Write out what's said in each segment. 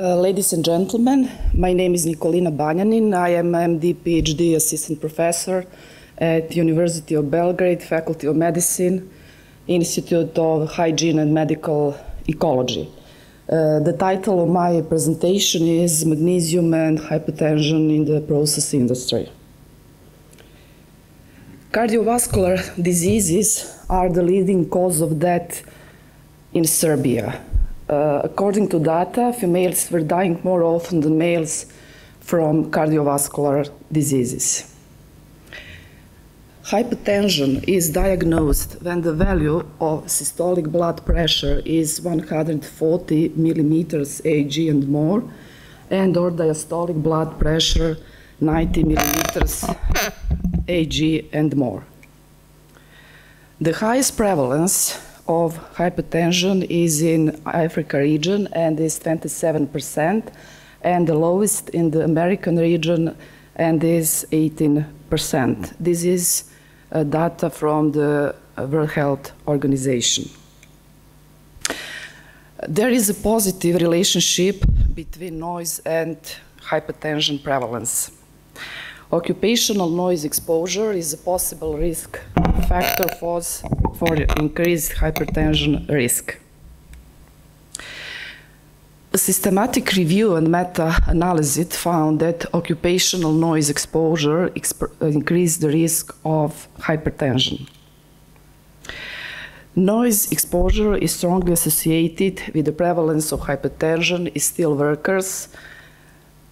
Ladies and gentlemen, my name is Nikolina BANJANIN. I am MD PhD assistant professor at the University of Belgrade, Faculty of Medicine, Institute of Hygiene and Medical Ecology. The title of my presentation is Magnesium and Hypertension in the Process Industry. Cardiovascular diseases are the leading cause of death in Serbia. According to data, females were dying more often than males from cardiovascular diseases. Hypertension is diagnosed when the value of systolic blood pressure is 140 millimeters Ag and more, and or diastolic blood pressure 90 millimeters Ag and more. The highest prevalence of hypertension is in Africa region and is 27%, and the lowest in the American region and is 18%. This is data from the World Health Organization. There is a positive relationship between noise and hypertension prevalence. Occupational noise exposure is a possible risk factor for increased hypertension risk. A systematic review and meta-analysis found that occupational noise exposure increased the risk of hypertension. Noise exposure is strongly associated with the prevalence of hypertension in steel workers.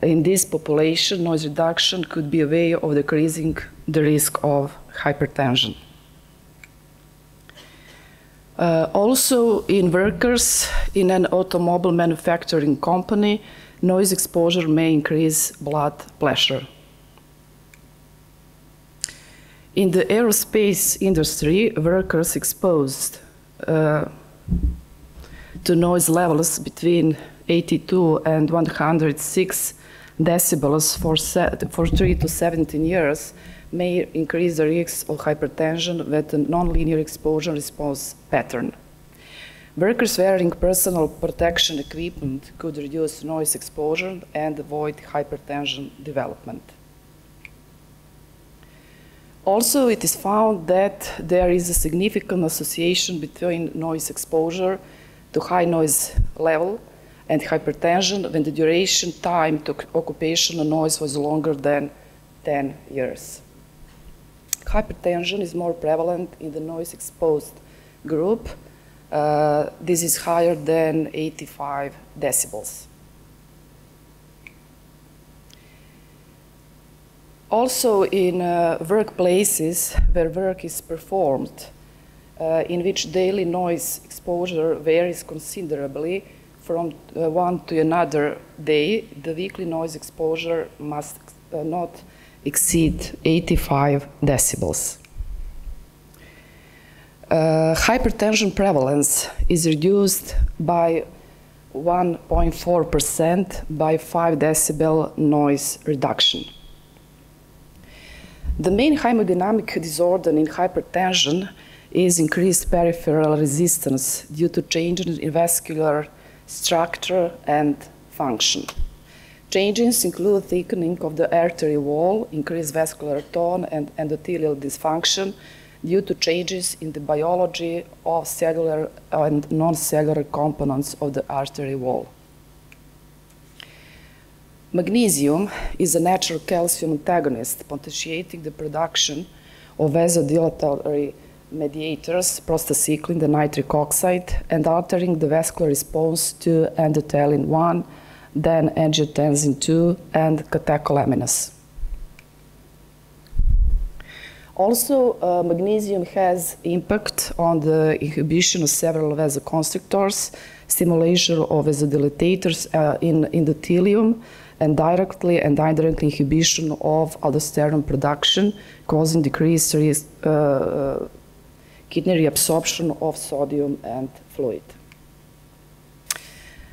In this population, noise reduction could be a way of decreasing the risk of hypertension. Also, in workers in an automobile manufacturing company, noise exposure may increase blood pressure. In the aerospace industry, workers exposed to noise levels between 82 and 106 decibels for 3 to 17 years may increase the risk of hypertension with a nonlinear exposure response pattern. Workers wearing personal protection equipment could reduce noise exposure and avoid hypertension development. Also, it is found that there is a significant association between noise exposure to high noise level and hypertension when the duration time to occupational noise was longer than 10 years. Hypertension is more prevalent in the noise-exposed group. This is higher than 85 decibels. Also, in workplaces where work is performed, in which daily noise exposure varies considerably from one to another day, the weekly noise exposure must not exceed 85 decibels. Hypertension prevalence is reduced by 1.4% by 5 decibel noise reduction. The main hemodynamic disorder in hypertension is increased peripheral resistance due to changes in vascular structure and function. Changes include thickening of the artery wall, increased vascular tone, and endothelial dysfunction due to changes in the biology of cellular and non-cellular components of the artery wall. Magnesium is a natural calcium antagonist, potentiating the production of vasodilatory mediators, prostacyclin and nitric oxide, and altering the vascular response to endothelin-1, then angiotensin-2 and catecholaminas. Also, magnesium has impact on the inhibition of several vasoconstrictors, stimulation of vasodilatators in endothelium, and directly and indirectly inhibition of aldosterone production, causing decreased kidney reabsorption of sodium and fluid.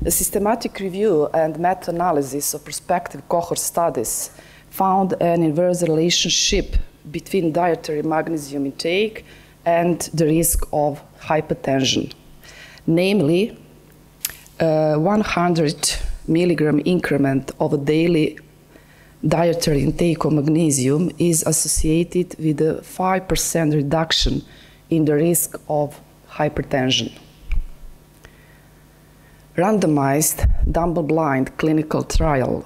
A systematic review and meta-analysis of prospective cohort studies found an inverse relationship between dietary magnesium intake and the risk of hypertension. Namely, 100 milligram increment of a daily dietary intake of magnesium is associated with a 5% reduction in the risk of hypertension. Randomized, double-blind clinical trial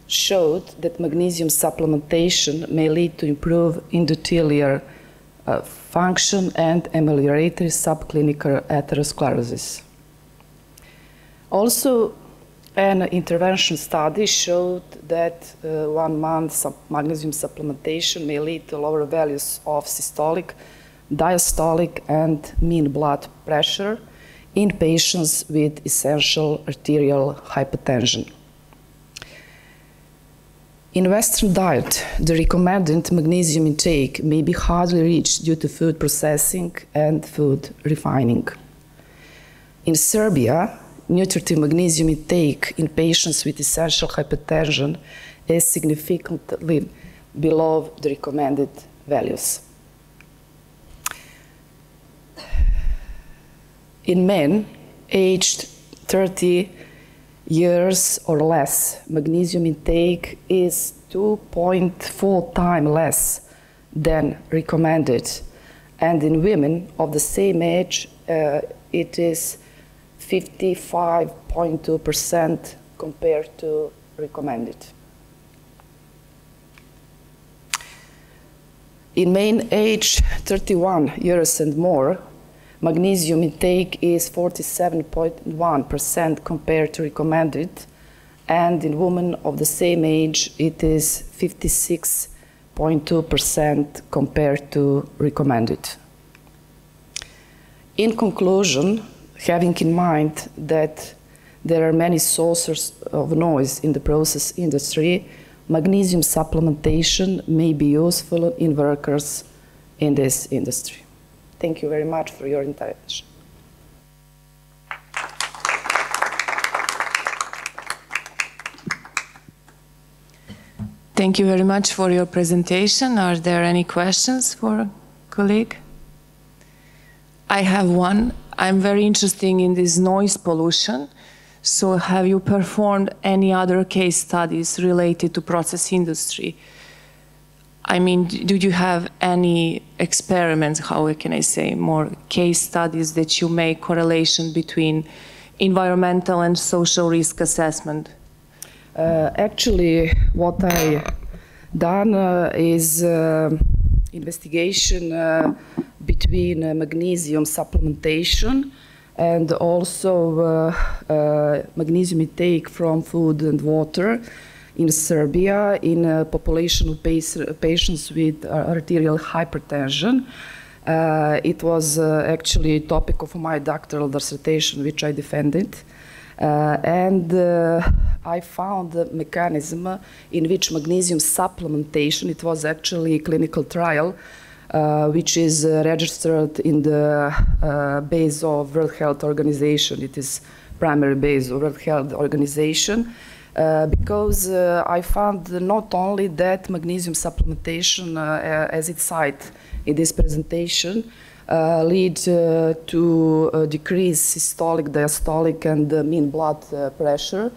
showed that magnesium supplementation may lead to improved endothelial function and ameliorated subclinical atherosclerosis. Also, an intervention study showed that 1 month magnesium supplementation may lead to lower values of systolic, diastolic, and mean blood pressure in patients with essential arterial hypertension. In Western diet, the recommended magnesium intake may be hardly reached due to food processing and food refining. In Serbia, nutritive magnesium intake in patients with essential hypertension is significantly below the recommended values. In men aged 30 years or less, magnesium intake is 2.4 times less than recommended. And in women of the same age, it is 55.2% compared to recommended. In men aged 31 years and more, magnesium intake is 47.1% compared to recommended, and in women of the same age, it is 56.2% compared to recommended. In conclusion, having in mind that there are many sources of noise in the process industry, magnesium supplementation may be useful in workers in this industry. Thank you very much for your attention. Thank you very much for your presentation. Are there any questions for a colleague? I have one. I'm very interested in this noise pollution. So have you performed any other case studies related to process industry? I mean, do you have any experiments, how can I say, more case studies that you make correlation between environmental and social risk assessment? Actually, what I done is investigation between magnesium supplementation and also magnesium intake from food and water in Serbia in a population of patients with arterial hypertension. It was actually a topic of my doctoral dissertation, which I defended. And I found a mechanism in which magnesium supplementation, it was actually a clinical trial, which is registered in the base of World Health Organization. It is primary base of World Health Organization. Because I found not only that magnesium supplementation, as it cited in this presentation, lead to decrease systolic, diastolic, and mean blood pressure,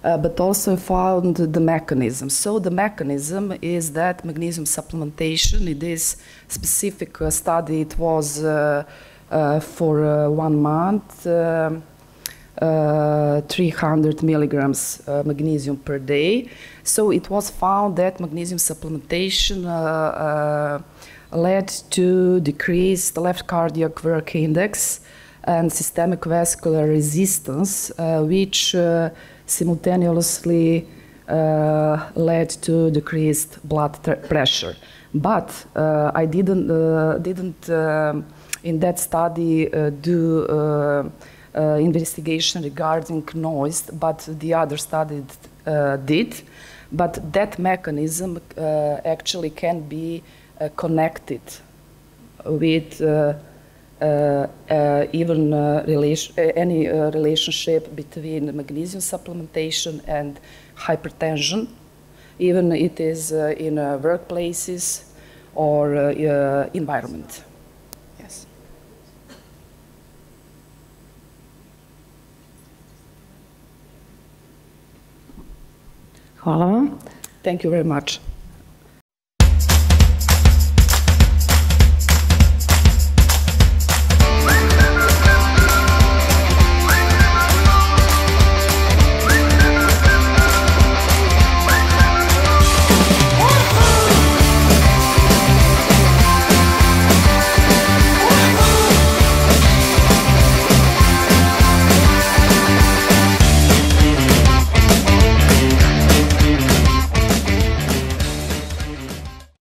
but also found the mechanism. So the mechanism is that magnesium supplementation, in this specific study, it was for 1 month, 300 milligrams magnesium per day. So it was found that magnesium supplementation led to decrease the left cardiac work index and systemic vascular resistance, which simultaneously led to decreased blood pressure. But I didn't in that study do investigation regarding noise, but the other study did. But that mechanism actually can be connected with even any relationship between magnesium supplementation and hypertension, even it is in workplaces or environment. Yes. Hvala vam. Thank you very much.